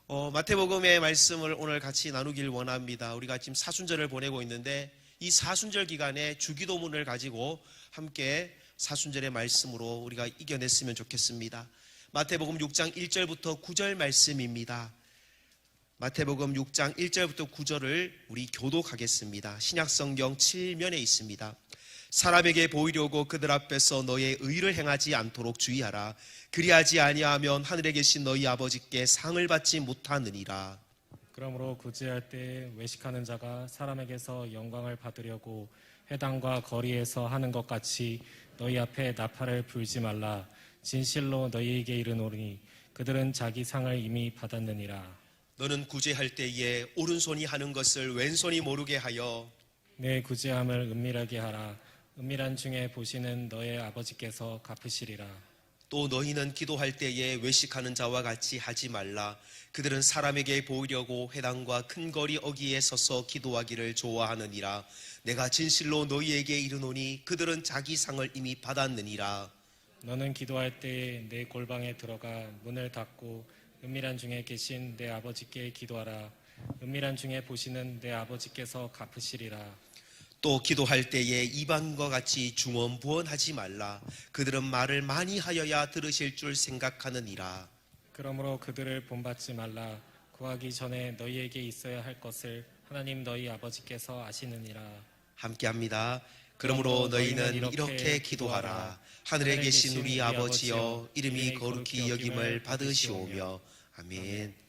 마태복음의 말씀을 오늘 같이 나누길 원합니다. 우리가 지금 사순절을 보내고 있는데 이 사순절 기간에 주기도문을 가지고 함께 사순절의 말씀으로 우리가 이겨냈으면 좋겠습니다. 마태복음 6장 1절부터 9절 말씀입니다. 마태복음 6장 1절부터 9절을 우리 교독하겠습니다. 신약성경 7면에 있습니다. 사람에게 보이려고 그들 앞에서 너의 의를 행하지 않도록 주의하라. 그리하지 아니하면 하늘에 계신 너희 아버지께 상을 받지 못하느니라. 그러므로 구제할 때 외식하는 자가 사람에게서 영광을 받으려고 회당과 거리에서 하는 것 같이 너희 앞에 나팔을 불지 말라. 진실로 너희에게 이르노니 그들은 자기 상을 이미 받았느니라. 너는 구제할 때에 오른손이 하는 것을 왼손이 모르게 하여 내 구제함을 은밀하게 하라. 은밀한 중에 보시는 너의 아버지께서 갚으시리라. 또 너희는 기도할 때에 외식하는 자와 같이 하지 말라. 그들은 사람에게 보이려고 회당과 큰 거리 어귀에 서서 기도하기를 좋아하느니라. 내가 진실로 너희에게 이르노니 그들은 자기 상을 이미 받았느니라. 너는 기도할 때에 내 골방에 들어가 문을 닫고 은밀한 중에 계신 내 아버지께 기도하라. 은밀한 중에 보시는 내 아버지께서 갚으시리라. 또 기도할 때에 이방과 같이 중언부언하지 말라. 그들은 말을 많이 하여야 들으실 줄 생각하느니라. 그러므로 그들을 본받지 말라. 구하기 전에 너희에게 있어야 할 것을 하나님 너희 아버지께서 아시느니라. 함께합니다. 그러므로 너희는 이렇게 기도하라. 하늘에 계신 우리 아버지여, 이름이 거룩히 여김을 받으시오며. 아멘.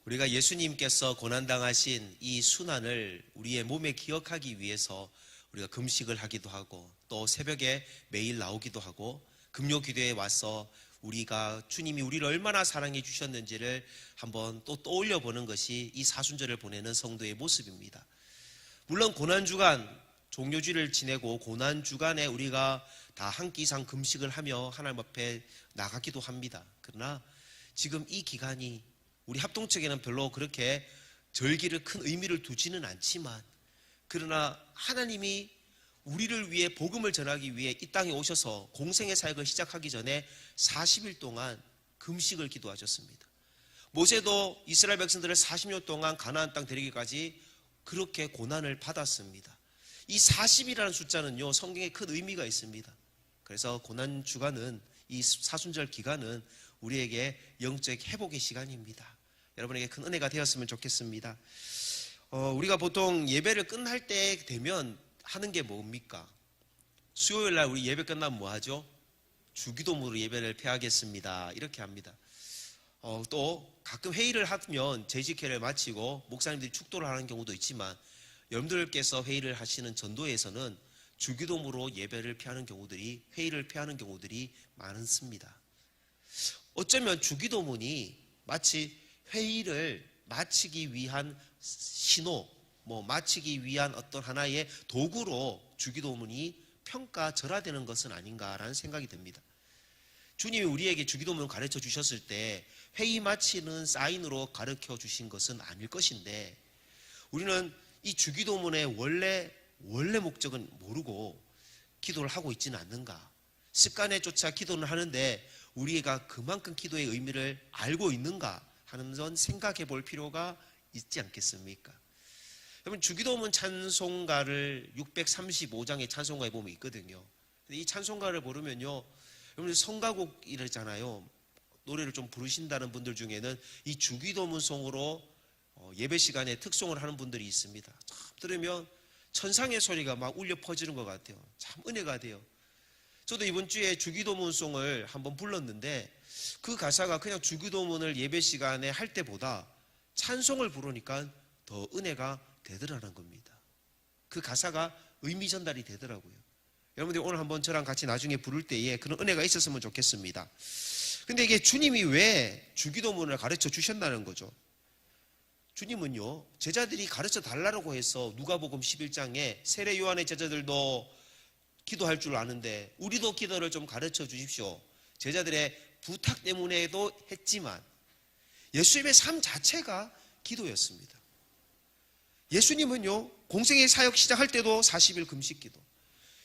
우리가 예수님께서 고난당하신 이 순환을 우리의 몸에 기억하기 위해서 우리가 금식을 하기도 하고 또 새벽에 매일 나오기도 하고 금요 기도에 와서 우리가 주님이 우리를 얼마나 사랑해 주셨는지를 한번 또 떠올려 보는 것이 이 사순절을 보내는 성도의 모습입니다. 물론 고난주간 종료주일을 지내고 고난주간에 우리가 다 한 끼 이상 금식을 하며 하나님 앞에 나가기도 합니다. 그러나 지금 이 기간이 우리 합동측에는 별로 그렇게 절기를 큰 의미를 두지는 않지만 그러나 하나님이 우리를 위해 복음을 전하기 위해 이 땅에 오셔서 공생의 사역을 시작하기 전에 40일 동안 금식을 기도하셨습니다. 모세도 이스라엘 백성들을 40년 동안 가나안 땅 데리기까지 그렇게 고난을 받았습니다. 이 40이라는 숫자는요 성경에 큰 의미가 있습니다. 그래서 고난 주간은 이 사순절 기간은 우리에게 영적 회복의 시간입니다. 여러분에게 큰 은혜가 되었으면 좋겠습니다. 우리가 보통 예배를 끝날 때 되면 하는 게 뭡니까? 수요일 날 우리 예배 끝나면 뭐 하죠? 주기도문으로 예배를 폐하겠습니다. 이렇게 합니다. 또 가끔 회의를 하면 재직회를 마치고 목사님들이 축도를 하는 경우도 있지만 여러분들께서 회의를 하시는 전도에서는 주기도문으로 예배를 폐하는 경우들이 회의를 폐하는 경우들이 많습니다. 어쩌면 주기도문이 마치 회의를 마치기 위한 신호, 마치기 위한 어떤 하나의 도구로 주기도문이 평가절하되는 것은 아닌가라는 생각이 듭니다. 주님이 우리에게 주기도문을 가르쳐 주셨을 때 회의 마치는 사인으로 가르쳐 주신 것은 아닐 것인데 우리는 이 주기도문의 원래 목적은 모르고 기도를 하고 있지는 않는가? 습관에 쫓아 기도는 하는데 우리가 그만큼 기도의 의미를 알고 있는가 하는 건 생각해 볼 필요가 있지 않겠습니까? 여러분 주기도문 찬송가를 635장의 찬송가에 보면 있거든요. 이 찬송가를 부르면요, 여러분 성가곡이잖아요. 노래를 좀 부르신다는 분들 중에는 이 주기도문송으로 예배 시간에 특송을 하는 분들이 있습니다. 참 들으면 천상의 소리가 막 울려 퍼지는 것 같아요. 참 은혜가 돼요. 저도 이번 주에 주기도문송을 한번 불렀는데 그 가사가 그냥 주기도문을 예배 시간에 할 때보다 찬송을 부르니까 더 은혜가 되더라는 겁니다. 그 가사가 의미 전달이 되더라고요. 여러분들이 오늘 한번 저랑 같이 나중에 부를 때에 그런 은혜가 있었으면 좋겠습니다. 근데 이게 주님이 왜 주기도문을 가르쳐 주셨다는 거죠. 주님은요 제자들이 가르쳐 달라고 해서 누가복음 11장에 세례 요한의 제자들도 기도할 줄 아는데 우리도 기도를 좀 가르쳐 주십시오. 제자들의 부탁 때문에도 했지만 예수님의 삶 자체가 기도였습니다. 예수님은요 공생의 사역 시작할 때도 40일 금식 기도,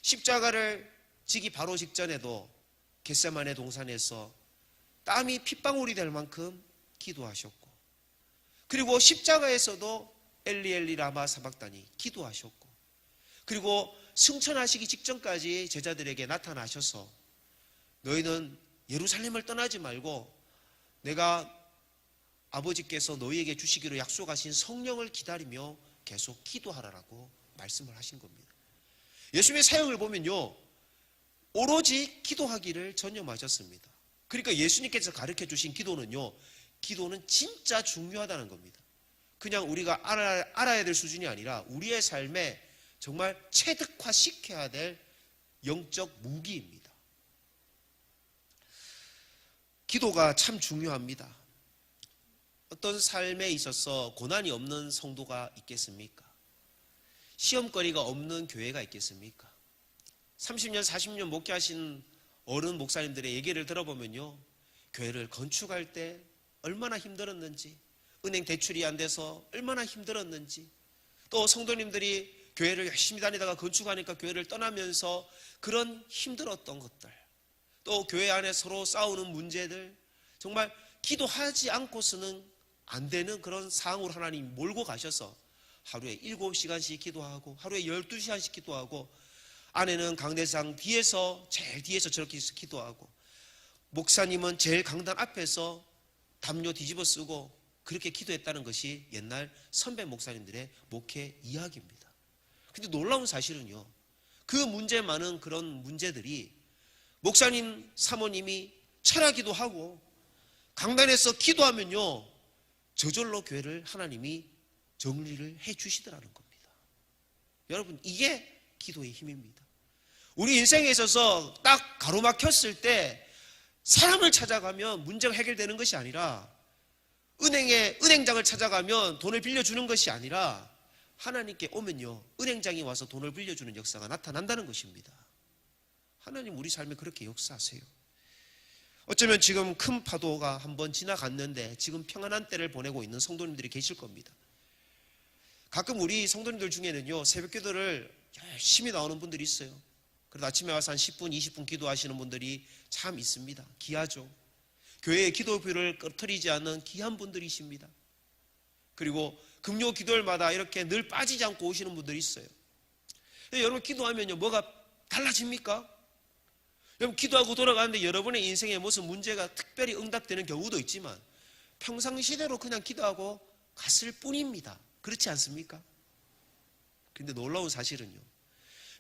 십자가를 지기 바로 직전에도 겟세마네 동산에서 땀이 핏방울이 될 만큼 기도하셨고 그리고 십자가에서도 엘리 엘리 라마 사박다니 기도하셨고, 그리고 승천하시기 직전까지 제자들에게 나타나셔서 너희는 예루살렘을 떠나지 말고 내가 아버지께서 너희에게 주시기로 약속하신 성령을 기다리며 계속 기도하라라고 말씀을 하신 겁니다. 예수님의 사역을 보면요, 오로지 기도하기를 전념하셨습니다. 그러니까 예수님께서 가르쳐 주신 기도는요, 기도는 진짜 중요하다는 겁니다. 그냥 우리가 알아야 될 수준이 아니라 우리의 삶에 정말 체득화시켜야 될 영적 무기입니다. 기도가 참 중요합니다. 어떤 삶에 있어서 고난이 없는 성도가 있겠습니까? 시험거리가 없는 교회가 있겠습니까? 30년, 40년 목회하신 어른 목사님들의 얘기를 들어보면요, 교회를 건축할 때 얼마나 힘들었는지, 은행 대출이 안 돼서 얼마나 힘들었는지, 또 성도님들이 교회를 열심히 다니다가 건축하니까 교회를 떠나면서 그런 힘들었던 것들, 또 교회 안에 서로 싸우는 문제들, 정말 기도하지 않고서는 안 되는 그런 상황으로 하나님 몰고 가셔서 하루에 7시간씩 기도하고 하루에 12시간씩 기도하고, 아내는 강대상 뒤에서 제일 뒤에서 저렇게 기도하고, 목사님은 제일 강단 앞에서 담요 뒤집어 쓰고 그렇게 기도했다는 것이 옛날 선배 목사님들의 목회 이야기입니다. 근데 놀라운 사실은요, 그 문제 많은 그런 문제들이 목사님 사모님이 철학기도 하고 강단에서 기도하면요, 저절로 교회를 하나님이 정리를 해 주시더라는 겁니다. 여러분, 이게 기도의 힘입니다. 우리 인생에 있어서 딱 가로막혔을 때 사람을 찾아가면 문제가 해결되는 것이 아니라, 은행장을 찾아가면 돈을 빌려주는 것이 아니라 하나님께 오면요, 은행장이 와서 돈을 빌려주는 역사가 나타난다는 것입니다. 하나님 우리 삶에 그렇게 역사하세요. 어쩌면 지금 큰 파도가 한번 지나갔는데 지금 평안한 때를 보내고 있는 성도님들이 계실 겁니다. 가끔 우리 성도님들 중에는요, 새벽기도를 열심히 나오는 분들이 있어요. 그래도 아침에 와서 한 10분, 20분 기도하시는 분들이 참 있습니다. 귀하죠. 교회의 기도표를 꺼트리지 않는 귀한 분들이십니다. 그리고 금요 기도일마다 이렇게 늘 빠지지 않고 오시는 분들이 있어요. 근데 여러분, 기도하면요, 뭐가 달라집니까? 여러분, 기도하고 돌아가는데 여러분의 인생에 무슨 문제가 특별히 응답되는 경우도 있지만 평상시대로 그냥 기도하고 갔을 뿐입니다. 그렇지 않습니까? 그런데 놀라운 사실은요,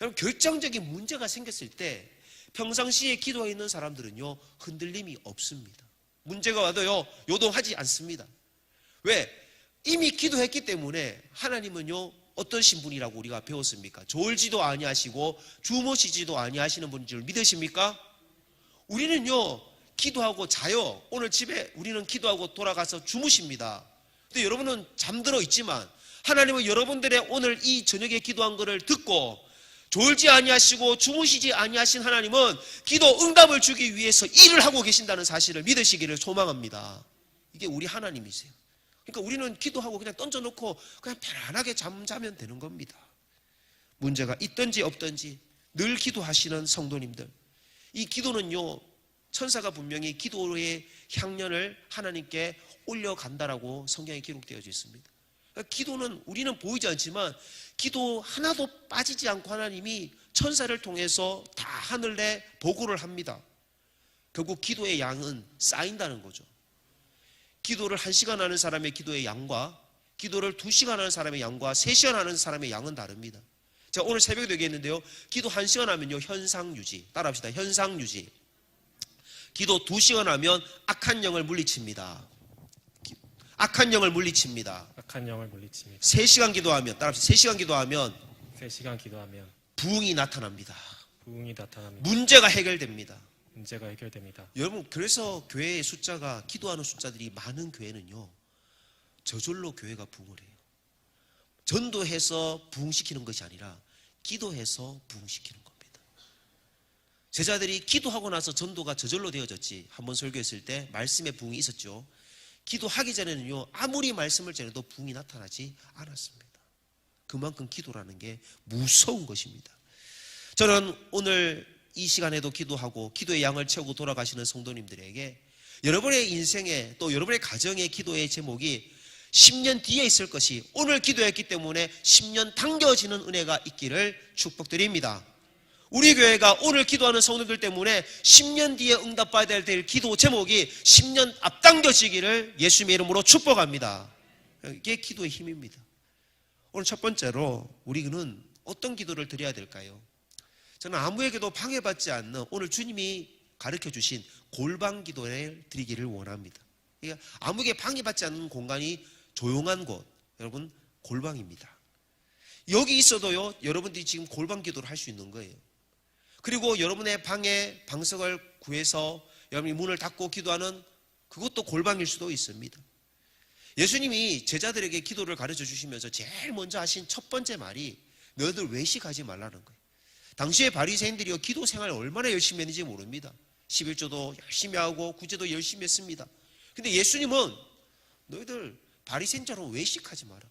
여러분, 결정적인 문제가 생겼을 때 평상시에 기도해 있는 사람들은요, 흔들림이 없습니다. 문제가 와도요, 요동하지 않습니다. 왜? 이미 기도했기 때문에. 하나님은요, 어떤 신분이라고 우리가 배웠습니까? 졸지도 아니하시고 주무시지도 아니하시는 분인 줄 믿으십니까? 우리는요, 기도하고 자요. 오늘 집에 우리는 기도하고 돌아가서 주무십니다. 근데 여러분은 잠들어 있지만 하나님은 여러분들의 오늘 이 저녁에 기도한 것을 듣고, 졸지 아니하시고 주무시지 아니하신 하나님은 기도 응답을 주기 위해서 일을 하고 계신다는 사실을 믿으시기를 소망합니다. 이게 우리 하나님이세요. 그러니까 우리는 기도하고 그냥 던져놓고 그냥 편안하게 잠자면 되는 겁니다. 문제가 있든지 없든지 늘 기도하시는 성도님들, 이 기도는요, 천사가 분명히 기도의 향연을 하나님께 올려간다라고 성경에 기록되어져 있습니다. 그러니까 기도는 우리는 보이지 않지만 기도 하나도 빠지지 않고 하나님이 천사를 통해서 다 하늘에 보고를 합니다. 결국 기도의 양은 쌓인다는 거죠. 기도를 1시간 하는 사람의 기도의 양과 기도를 2시간 하는 사람의 양과 3시간 하는 사람의 양은 다릅니다. 제가 오늘 새벽에도 얘기했는데요, 기도 1시간 하면요, 현상유지. 따라합시다. 현상유지. 기도 2시간 하면 악한 영을 물리칩니다. 악한 영을 물리칩니다. 악한 영을 물리칩니다. 3시간 기도하면, 따라합시다. 3시간 기도하면 3시간 기도하면 부흥이 나타납니다. 부흥이 나타납니다. 문제가 해결됩니다. 문제가 해결됩니다. 여러분, 그래서 교회의 숫자가, 기도하는 숫자들이 많은 교회는요, 저절로 교회가 부흥을 해요. 전도해서 부흥시키는 것이 아니라 기도해서 부흥시키는 겁니다. 제자들이 기도하고 나서 전도가 저절로 되어졌지, 한번 설교했을 때 말씀의 부흥이 있었죠. 기도하기 전에는요, 아무리 말씀을 전해도 부흥이 나타나지 않았습니다. 그만큼 기도라는 게 무서운 것입니다. 저는 오늘 이 시간에도 기도하고 기도의 양을 채우고 돌아가시는 성도님들에게 여러분의 인생에, 또 여러분의 가정의 기도의 제목이 10년 뒤에 있을 것이 오늘 기도했기 때문에 10년 당겨지는 은혜가 있기를 축복드립니다. 우리 교회가 오늘 기도하는 성도들 때문에 10년 뒤에 응답받아야 될 기도 제목이 10년 앞당겨지기를 예수님의 이름으로 축복합니다. 이게 기도의 힘입니다. 오늘 첫 번째로 우리는 어떤 기도를 드려야 될까요? 저는 아무에게도 방해받지 않는 오늘 주님이 가르쳐 주신 골방 기도를 드리기를 원합니다. 그러니까 아무에게 방해받지 않는 공간이 조용한 곳, 여러분 골방입니다. 여기 있어도요, 여러분들이 지금 골방 기도를 할 수 있는 거예요. 그리고 여러분의 방에 방석을 구해서 여러분이 문을 닫고 기도하는 그것도 골방일 수도 있습니다. 예수님이 제자들에게 기도를 가르쳐 주시면서 제일 먼저 하신 첫 번째 말이 너희들 외식하지 말라는 거예요. 당시에 바리새인들이요, 기도 생활을 얼마나 열심히 했는지 모릅니다. 11조도 열심히 하고 구제도 열심히 했습니다. 근데 예수님은 너희들 바리새인처럼 외식하지 마라.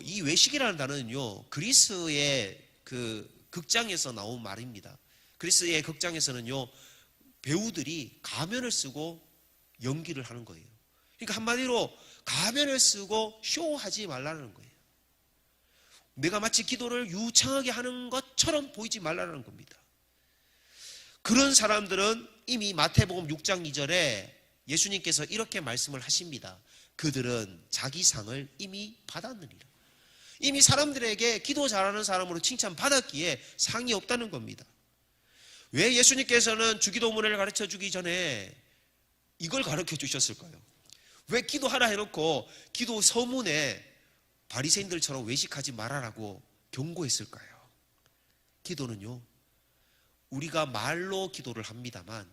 이 외식이라는 단어는요, 그리스의 그 극장에서 나온 말입니다. 그리스의 극장에서는요, 배우들이 가면을 쓰고 연기를 하는 거예요. 그러니까 한마디로 가면을 쓰고 쇼하지 말라는 거예요. 내가 마치 기도를 유창하게 하는 것처럼 보이지 말라는 겁니다. 그런 사람들은 이미 마태복음 6장 2절에 예수님께서 이렇게 말씀을 하십니다. 그들은 자기 상을 이미 받았느니라. 이미 사람들에게 기도 잘하는 사람으로 칭찬받았기에 상이 없다는 겁니다. 왜 예수님께서는 주기도문을 가르쳐 주기 전에 이걸 가르쳐 주셨을까요? 왜 기도하라 해놓고 기도 서문에 바리새인들처럼 외식하지 말아라고 경고했을까요? 기도는요, 우리가 말로 기도를 합니다만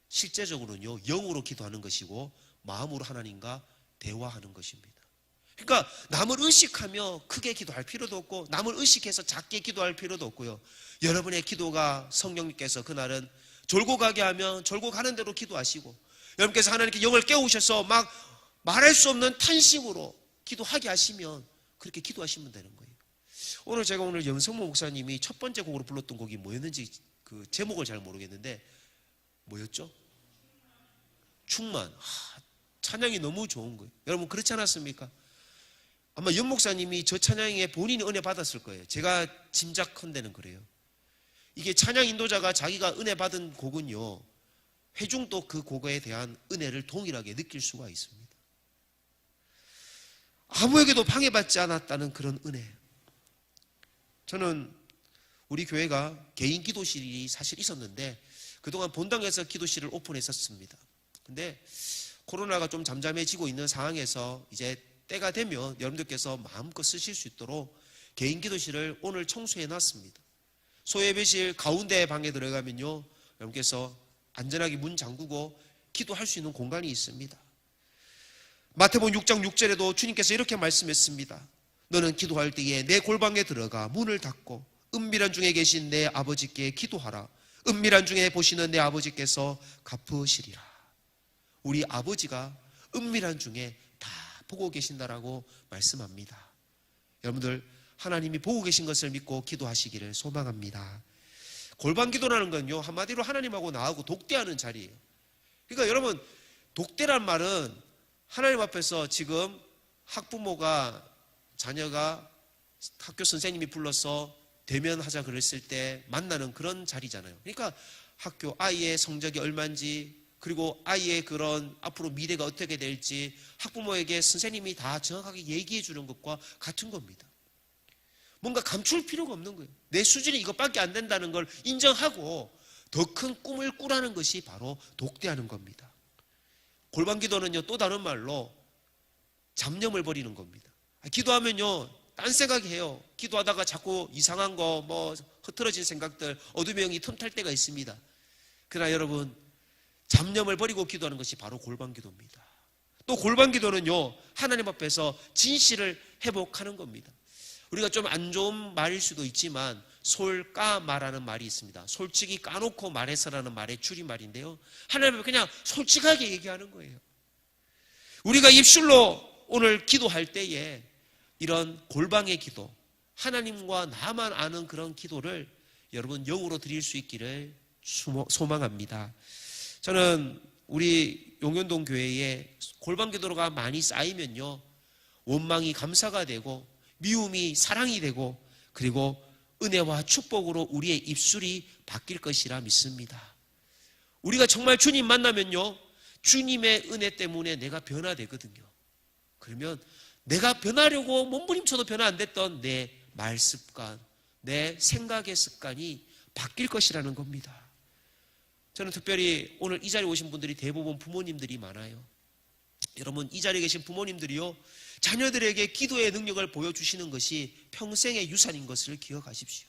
실제적으로는요, 영으로 기도하는 것이고 마음으로 하나님과 대화하는 것입니다. 그러니까 남을 의식하며 크게 기도할 필요도 없고 남을 의식해서 작게 기도할 필요도 없고요. 여러분의 기도가 성령님께서 그날은 졸고 가게 하면 졸고 가는 대로 기도하시고, 여러분께서 하나님께 영을 깨우셔서 막 말할 수 없는 탄식으로 기도하게 하시면 그렇게 기도하시면 되는 거예요. 오늘 제가 영성모 목사님이 첫 번째 곡으로 불렀던 곡이 뭐였는지 그 제목을 잘 모르겠는데 뭐였죠? 충만. 찬양이 너무 좋은 거예요. 여러분 그렇지 않았습니까? 아마 영 목사님이 저 찬양에 본인이 은혜 받았을 거예요. 제가 짐작컨대는 그래요. 이게 찬양 인도자가 자기가 은혜 받은 곡은요, 회중도 그 곡에 대한 은혜를 동일하게 느낄 수가 있습니다. 아무에게도 방해받지 않았다는 그런 은혜. 저는 우리 교회가 개인 기도실이 사실 있었는데 그동안 본당에서 기도실을 오픈했었습니다. 근데 코로나가 좀 잠잠해지고 있는 상황에서 이제 때가 되면 여러분들께서 마음껏 쓰실 수 있도록 개인 기도실을 오늘 청소해 놨습니다. 소예배실 가운데 방에 들어가면요, 여러분께서 안전하게 문 잠그고 기도할 수 있는 공간이 있습니다. 마태복음 6장 6절에도 주님께서 이렇게 말씀했습니다. 너는 기도할 때에 내 골방에 들어가 문을 닫고 은밀한 중에 계신 내 아버지께 기도하라. 은밀한 중에 보시는 내 아버지께서 갚으시리라. 우리 아버지가 은밀한 중에 다 보고 계신다라고 말씀합니다. 여러분들 하나님이 보고 계신 것을 믿고 기도하시기를 소망합니다. 골방 기도라는 건요, 한마디로 하나님하고 나하고 독대하는 자리예요. 그러니까 여러분, 독대란 말은 하나님 앞에서 지금 학부모가 자녀가 학교 선생님이 불러서 대면하자 그랬을 때 만나는 그런 자리잖아요. 그러니까 학교 아이의 성적이 얼마인지, 그리고 아이의 그런 앞으로 미래가 어떻게 될지 학부모에게 선생님이 다 정확하게 얘기해 주는 것과 같은 겁니다. 뭔가 감출 필요가 없는 거예요. 내 수준이 이것밖에 안 된다는 걸 인정하고 더 큰 꿈을 꾸라는 것이 바로 독대하는 겁니다. 골방 기도는요, 또 다른 말로 잡념을 버리는 겁니다. 기도하면요, 딴 생각해요. 기도하다가 자꾸 이상한 거, 흐트러진 생각들, 어둠의 영이 틈탈 때가 있습니다. 그러나 여러분, 잡념을 버리고 기도하는 것이 바로 골방 기도입니다. 또 골방 기도는요, 하나님 앞에서 진실을 회복하는 겁니다. 우리가 좀 안 좋은 말일 수도 있지만 솔까마라는 말이 있습니다. 솔직히 까놓고 말해서라는 말의 줄임말인데요, 하나님 앞에 그냥 솔직하게 얘기하는 거예요. 우리가 입술로 오늘 기도할 때에 이런 골방의 기도, 하나님과 나만 아는 그런 기도를 여러분 영으로 드릴 수 있기를 소망합니다. 저는 우리 용현동 교회에 골방 기도가 많이 쌓이면요, 원망이 감사가 되고 미움이 사랑이 되고 그리고 은혜와 축복으로 우리의 입술이 바뀔 것이라 믿습니다. 우리가 정말 주님 만나면요, 주님의 은혜 때문에 내가 변화되거든요. 그러면 내가 변하려고 몸부림쳐도 변화 안 됐던 내 말습관, 내 생각의 습관이 바뀔 것이라는 겁니다. 저는 특별히 오늘 이 자리에 오신 분들이 대부분 부모님들이 많아요. 여러분, 이 자리에 계신 부모님들이요, 자녀들에게 기도의 능력을 보여주시는 것이 평생의 유산인 것을 기억하십시오.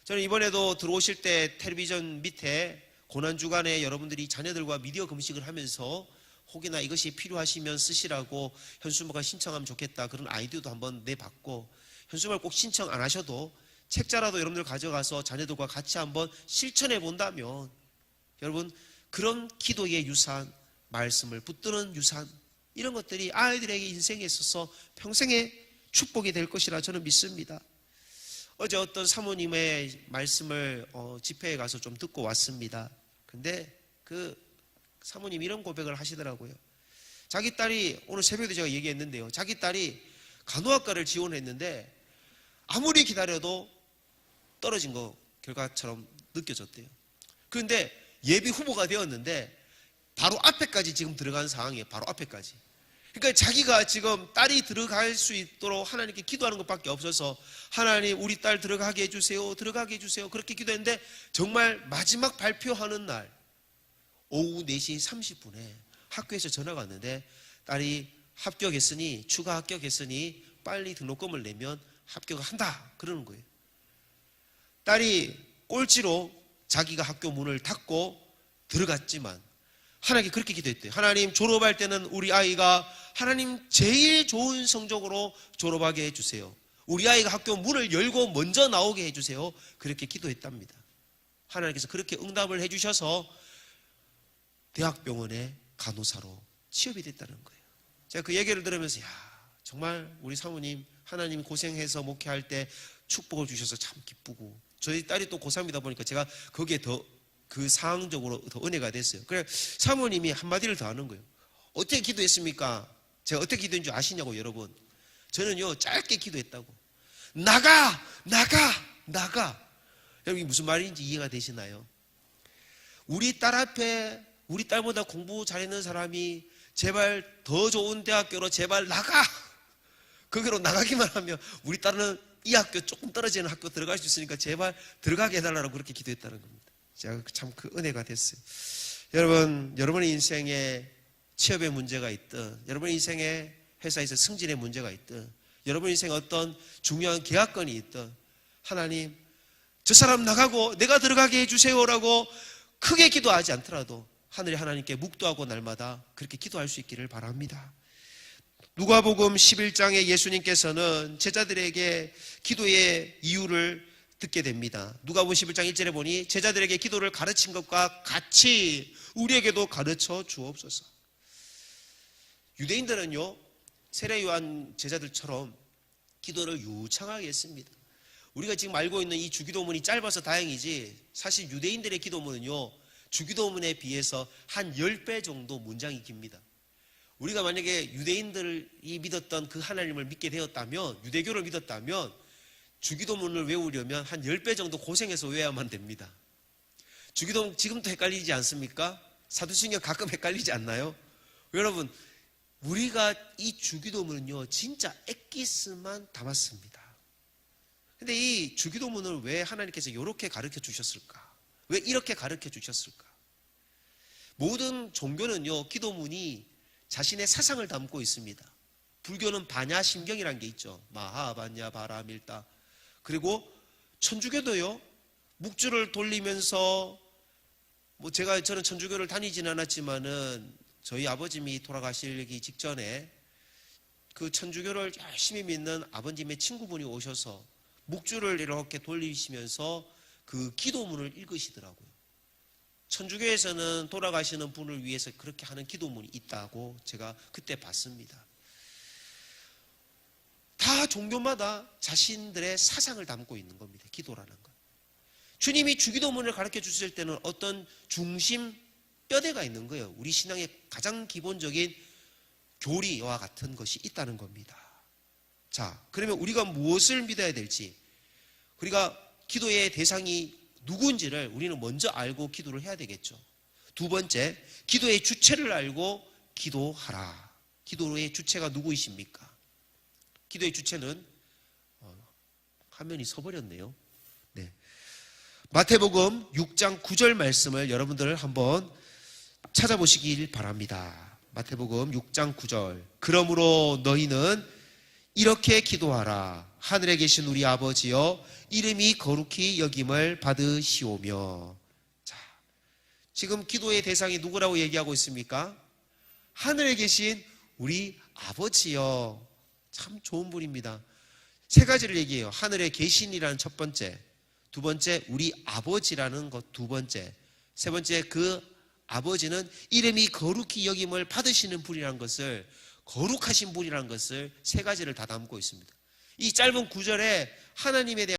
저는 이번에도 들어오실 때 텔레비전 밑에 고난주간에 여러분들이 자녀들과 미디어 금식을 하면서 혹이나 이것이 필요하시면 쓰시라고 현수막을 신청하면 좋겠다, 그런 아이디어도 한번 내봤고, 현수막을 꼭 신청 안 하셔도 책자라도 여러분들 가져가서 자녀들과 같이 한번 실천해 본다면 여러분, 그런 기도의 유산, 말씀을 붙드는 유산, 이런 것들이 아이들에게 인생에 있어서 평생의 축복이 될 것이라 저는 믿습니다. 어제 어떤 사모님의 말씀을 집회에 가서 좀 듣고 왔습니다. 근데 그 사모님 이런 고백을 하시더라고요. 자기 딸이, 오늘 새벽에도 제가 얘기했는데요, 자기 딸이 간호학과를 지원했는데 아무리 기다려도 떨어진 거 결과처럼 느껴졌대요. 그런데 예비 후보가 되었는데 바로 앞에까지 지금 들어간 상황이에요. 바로 앞에까지. 그러니까 자기가 지금 딸이 들어갈 수 있도록 하나님께 기도하는 것밖에 없어서, 하나님 우리 딸 들어가게 해주세요, 들어가게 해주세요, 그렇게 기도했는데 정말 마지막 발표하는 날 오후 4시 30분에 학교에서 전화가 왔는데 딸이 합격했으니, 추가 합격했으니 빨리 등록금을 내면 합격을 한다, 그러는 거예요. 딸이 꼴찌로 자기가 학교 문을 닫고 들어갔지만 하나님께 그렇게 기도했대요. 하나님, 졸업할 때는 우리 아이가 하나님 제일 좋은 성적으로 졸업하게 해주세요. 우리 아이가 학교 문을 열고 먼저 나오게 해주세요. 그렇게 기도했답니다. 하나님께서 그렇게 응답을 해주셔서 대학병원의 간호사로 취업이 됐다는 거예요. 제가 그 얘기를 들으면서, 정말 우리 사모님 하나님 고생해서 목회할 때 축복을 주셔서 참 기쁘고, 저희 딸이 또 고3이다 보니까 제가 거기에 더 그 상황적으로 더 은혜가 됐어요. 그래 사모님이 한마디를 더 하는 거예요. 어떻게 기도했습니까? 제가 어떻게 기도한 줄 아시냐고. 여러분, 저는요 짧게 기도했다고. 나가. 여러분, 무슨 말인지 이해가 되시나요? 우리 딸 앞에 우리 딸보다 공부 잘하는 사람이 제발 더 좋은 대학교로 제발 나가. 거기로 나가기만 하면 우리 딸은 이 학교 조금 떨어지는 학교 들어갈 수 있으니까 제발 들어가게 해달라고 그렇게 기도했다는 겁니다. 제가 참 그 은혜가 됐어요. 여러분, 여러분의 인생에 취업의 문제가 있든, 여러분의 인생에 회사에서 승진의 문제가 있든, 여러분의 인생에 어떤 중요한 계약건이 있든, 하나님 저 사람 나가고 내가 들어가게 해주세요라고 크게 기도하지 않더라도 하늘의 하나님께 묵도하고 날마다 그렇게 기도할 수 있기를 바랍니다. 누가복음 11장에 예수님께서는 제자들에게 기도의 이유를 듣게 됩니다. 누가복음 11장 1절에 보니 제자들에게 기도를 가르친 것과 같이 우리에게도 가르쳐 주옵소서. 유대인들은요, 세례 요한 제자들처럼 기도를 유창하게 했습니다. 우리가 지금 알고 있는 이 주기도문이 짧아서 다행이지, 사실 유대인들의 기도문은요 주기도문에 비해서 한 10배 정도 문장이 깁니다. 우리가 만약에 유대인들이 믿었던 그 하나님을 믿게 되었다면, 유대교를 믿었다면 주기도문을 외우려면 한 10배 정도 고생해서 외워야만 됩니다. 주기도문 지금도 헷갈리지 않습니까? 사도신경 가끔 헷갈리지 않나요? 여러분, 우리가 이 주기도문은요 진짜 엑기스만 담았습니다. 근데 이 주기도문을 왜 하나님께서 이렇게 가르쳐 주셨을까? 왜 이렇게 가르쳐 주셨을까? 모든 종교는요 기도문이 자신의 사상을 담고 있습니다. 불교는 반야심경이라는 게 있죠. 마하, 반야, 바라, 밀다. 그리고 천주교도요 묵주를 돌리면서, 저는 천주교를 다니지는 않았지만은 저희 아버님이 돌아가시기 직전에 그 천주교를 열심히 믿는 아버님의 친구분이 오셔서 묵주를 이렇게 돌리시면서 그 기도문을 읽으시더라고요. 천주교에서는 돌아가시는 분을 위해서 그렇게 하는 기도문이 있다고 제가 그때 봤습니다. 다 종교마다 자신들의 사상을 담고 있는 겁니다. 기도라는 것. 주님이 주기도문을 가르쳐 주실 때는 어떤 중심 뼈대가 있는 거예요. 우리 신앙의 가장 기본적인 교리와 같은 것이 있다는 겁니다. 자, 그러면 우리가 무엇을 믿어야 될지, 우리가 기도의 대상이 누구인지를 우리는 먼저 알고 기도를 해야 되겠죠. 두 번째, 기도의 주체를 알고 기도하라. 기도의 주체가 누구이십니까? 기도의 주체는 화면이 서버렸네요. 네. 마태복음 6장 9절 말씀을 여러분들 한번 찾아보시길 바랍니다. 마태복음 6장 9절. 그러므로 너희는 이렇게 기도하라. 하늘에 계신 우리 아버지여, 이름이 거룩히 여김을 받으시오며. 자, 지금 기도의 대상이 누구라고 얘기하고 있습니까? 하늘에 계신 우리 아버지여. 참 좋은 분입니다. 세 가지를 얘기해요. 하늘에 계신이라는 첫 번째, 두 번째 우리 아버지라는 것 두 번째, 세 번째 그 아버지는 이름이 거룩히 여김을 받으시는 분이라는 것을, 거룩하신 분이라는 것을 세 가지를 다 담고 있습니다. 이 짧은 구절에 하나님에 대한